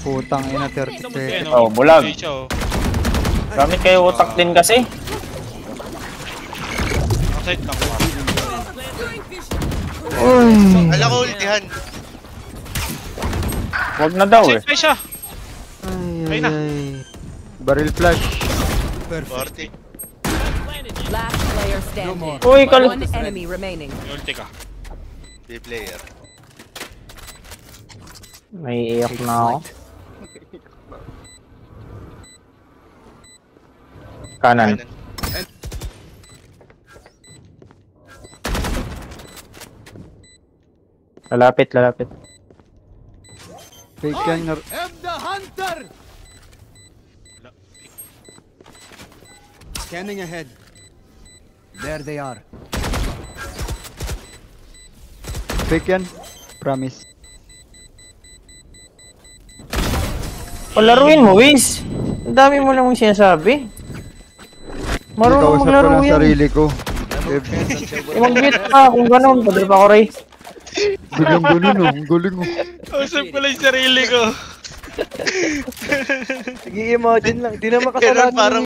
Putang ina, 30. Oh, bulag. Gamit kayo utak din kasi. Outside lang. Ala ko ultihan. Wag na daw eh. Outside siya. Ay, Ayun na. Barrel flash. 40. Last player standing. Uy, One enemy remaining. May ulti ka. B-player. May iyak na ako. Kanan. Lalapit, lalapit. Fake yan. Scanning ahead. There they are. Fake yan. Promise. Palaruin mo, Wiz. Ang dami mo namang sinasabi. Marunong Kausap ko maglaro ng yan. sarili ko. Mag-beat pa kung gano'n. Padrop ako, Ray. Guling-guling oh. Ang guling oh. Kausap ko lang yung sarili ko. Sige, imagine lang. Di naman Ganun kasalanan parang